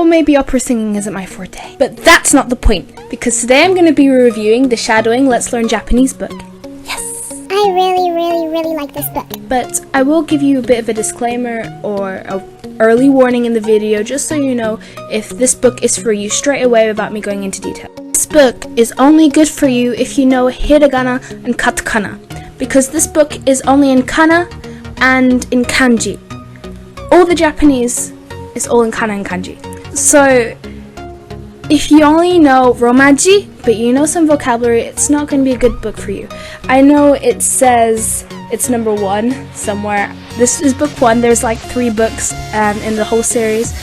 or maybe opera singing isn't my forte. But that's not the point, because today I'm going to be reviewing the Shadowing Let's Learn Japanese book. Yes! I really like this book. But I will give you a bit of a disclaimer or an early warning in the video, just so you know if this book is for you straight away without me going into detail. This book is only good for you if you know hiragana and katakana, because this book is only in kana and in kanji. All the Japanese is all in kana and kanji. So if you only know romaji, but you know some vocabulary, it's not going to be a good book for you. I know it says it's number 1 somewhere. This is book 1. There's like 3 books in the whole series.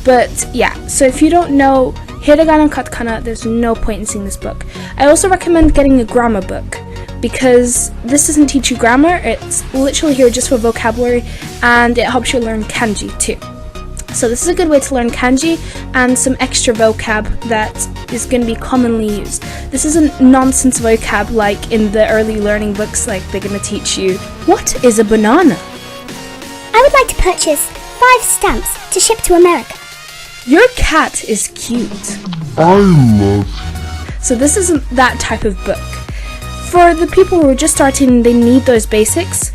But yeah, so if you don't know hiragana and katakana, there's no point in seeing this book. I also recommend getting a grammar book, because this doesn't teach you grammar. It's literally here just for vocabulary, and it helps you learn kanji too. So this is a good way to learn kanji and some extra vocab that is going to be commonly used. This isn't nonsense vocab like in the early learning books, like they're going to teach you, what is a banana? I would like to purchase 5 stamps to ship to America. Your cat is cute. I love you. So this isn't that type of book. For the people who are just starting, they need those basics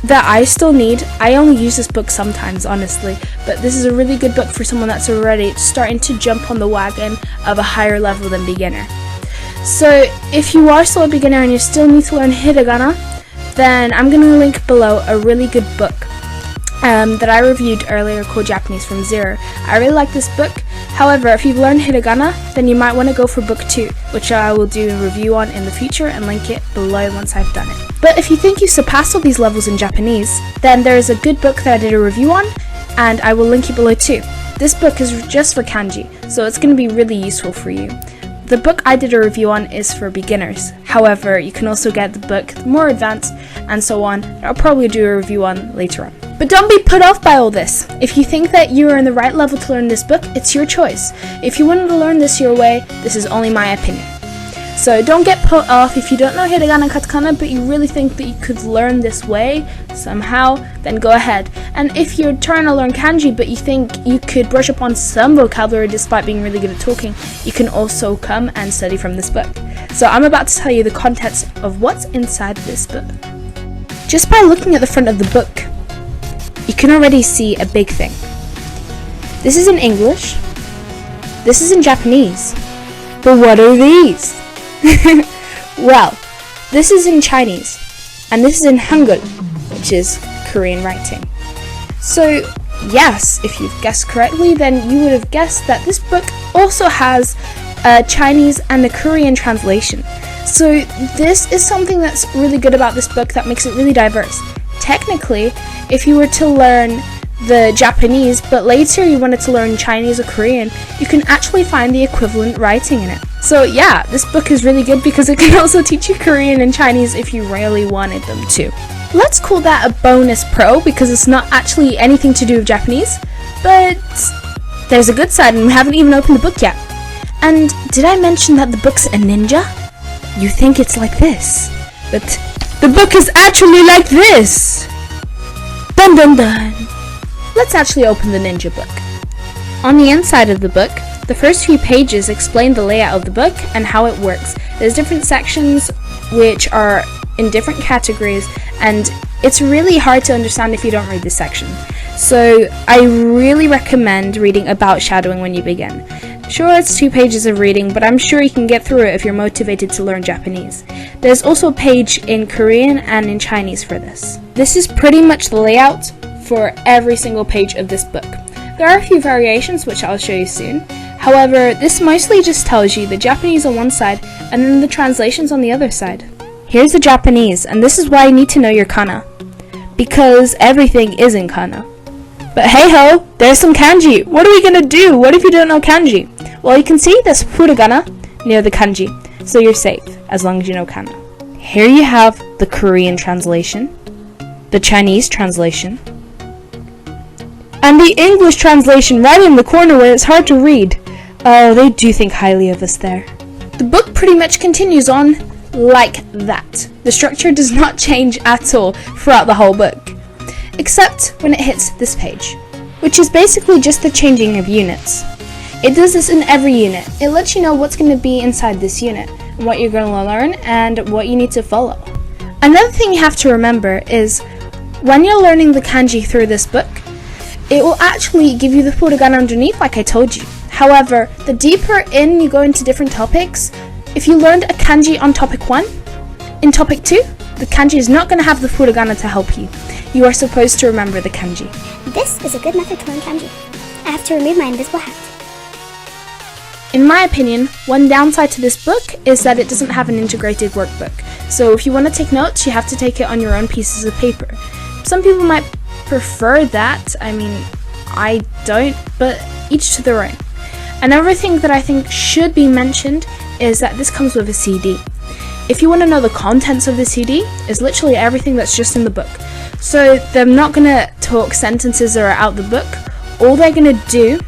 that I still need. I only use this book sometimes, honestly, but this is a really good book for someone that's already starting to jump on the wagon of a higher level than beginner. So if you are still a beginner and you still need to learn hiragana, then I'm going to link below a really good book that I reviewed earlier called Japanese from Zero. I really like this book. However, if you've learned hiragana, then you might want to go for book 2, which I will do a review on in the future and link it below once I've done it. But if you think you surpassed all these levels in Japanese, then there is a good book that I did a review on, and I will link it below too. This book is just for kanji, so it's going to be really useful for you. The book I did a review on is for beginners. However, you can also get the book more advanced and so on. I'll probably do a review on later on. But don't be put off by all this. If you think that you are in the right level to learn this book, it's your choice. If you wanted to learn this your way, this is only my opinion. So don't get put off if you don't know hiragana and katakana, but you really think that you could learn this way somehow, then go ahead. And if you're trying to learn kanji, but you think you could brush up on some vocabulary despite being really good at talking, you can also come and study from this book. So I'm about to tell you the contents of what's inside this book. Just by looking at the front of the book, you can already see a big thing. This is in English, this is in Japanese, but what are these? Well, this is in Chinese, and this is in Hangul, which is Korean writing. So yes, if you've guessed correctly, then you would have guessed that this book also has a Chinese and a Korean translation. So this is something that's really good about this book that makes it really diverse. Technically, if you were to learn the Japanese, but later you wanted to learn Chinese or Korean, you can actually find the equivalent writing in it. So yeah, this book is really good because it can also teach you Korean and Chinese if you really wanted them to. Let's call that a bonus pro because it's not actually anything to do with Japanese, but there's a good side and we haven't even opened the book yet. And did I mention that the book's a ninja? You think it's like this, but the book is actually like this! Dun dun dun! Let's actually open the ninja book. On the inside of the book, the first few pages explain the layout of the book and how it works. There's different sections which are in different categories, and it's really hard to understand if you don't read this section. So I really recommend reading about shadowing when you begin. Sure, it's 2 pages of reading, but I'm sure you can get through it if you're motivated to learn Japanese. There's also a page in Korean and in Chinese for this. This is pretty much the layout for every single page of this book. There are a few variations which I'll show you soon. However, this mostly just tells you the Japanese on one side and then the translations on the other side. Here's the Japanese, and this is why you need to know your kana, because everything is in kana. But hey ho, there's some kanji. What are we gonna do? What if you don't know kanji? Well, you can see this furigana near the kanji, so you're safe as long as you know kana. Here you have the Korean translation, the Chinese translation, and the English translation right in the corner where it's hard to read. Oh, they do think highly of us there. The book pretty much continues on like that. The structure does not change at all throughout the whole book, except when it hits this page, which is basically just the changing of units. It does this in every unit. It lets you know what's going to be inside this unit, what you're going to learn, and what you need to follow. Another thing you have to remember is when you're learning the kanji through this book, it will actually give you the hiragana underneath like I told you. However, the deeper in you go into different topics, if you learned a kanji on topic 1, in topic 2, the kanji is not going to have the hiragana to help you. You are supposed to remember the kanji. This is a good method to learn kanji. I have to remove my invisible hat. In my opinion, one downside to this book is that it doesn't have an integrated workbook. So if you want to take notes, you have to take it on your own pieces of paper. Some people might prefer that. I mean, I don't, but each to their own. Another thing that I think should be mentioned is that this comes with a CD. If you want to know the contents of the CD, it's literally everything that's just in the book. So they're not going to talk sentences that are out the book. All they're going to do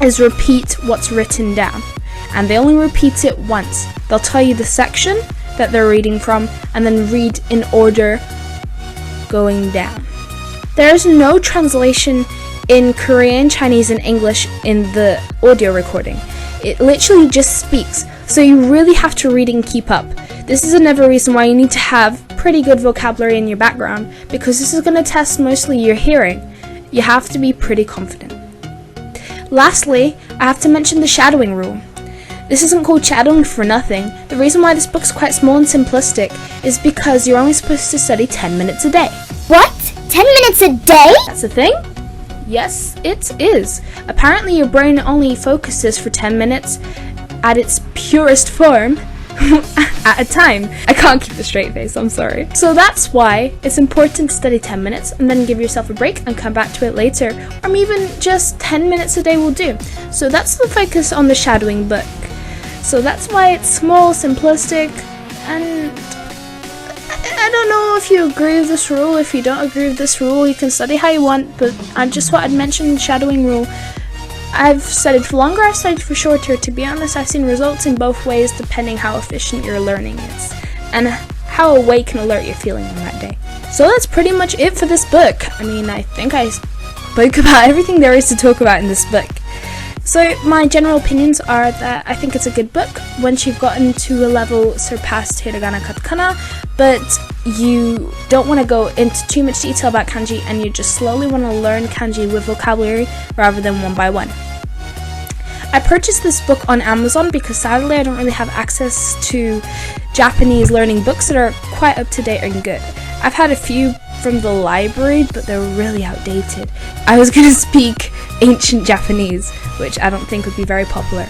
is repeat what's written down, and they only repeat it once. They'll tell you the section that they're reading from and then read in order going down. There is no translation in Korean, Chinese, and English in the audio recording. It literally just speaks, so you really have to read and keep up. This is another reason why you need to have pretty good vocabulary in your background, because this is going to test mostly your hearing. You have to be pretty confident. Lastly, I have to mention the shadowing rule. This isn't called shadowing for nothing. The reason why this book's quite small and simplistic is because you're only supposed to study 10 minutes a day. What? 10 minutes a day? That's a thing? Yes, it is. Apparently your brain only focuses for 10 minutes at its purest form at a time. I can't keep a straight face, I'm sorry. So that's why it's important to study 10 minutes and then give yourself a break and come back to it later, or even just 10 minutes a day will do. So that's the focus on the shadowing book. So that's why it's small, simplistic, and I don't know if you agree with this rule. If you don't agree with this rule, you can study how you want, but I just thought I'd mention the shadowing rule. I've studied for longer, I've studied for shorter. To be honest, I've seen results in both ways depending how efficient your learning is and how awake and alert you're feeling on that day. So that's pretty much it for this book. I mean, I think I spoke about everything there is to talk about in this book. So my general opinions are that I think it's a good book once you've gotten to a level surpassed hiragana katakana, but you don't want to go into too much detail about kanji and you just slowly want to learn kanji with vocabulary rather than one by one. I purchased this book on Amazon because sadly I don't really have access to Japanese learning books that are quite up to date and good. I've had a few from the library, but they're really outdated. I was going to speak ancient Japanese, which I don't think would be very popular.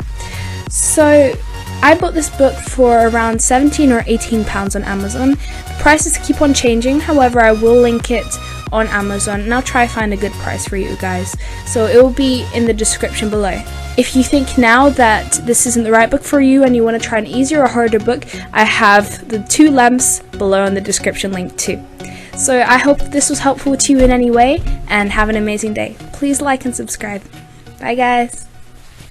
So I bought this book for around £17 or £18 on Amazon. The prices keep on changing, however I will link it on Amazon and I'll try to find a good price for you guys. So it will be in the description below. If you think now that this isn't the right book for you and you want to try an easier or harder book, I have the 2 lamps below in the description link too. So I hope this was helpful to you in any way and have an amazing day. Please like and subscribe. Bye guys.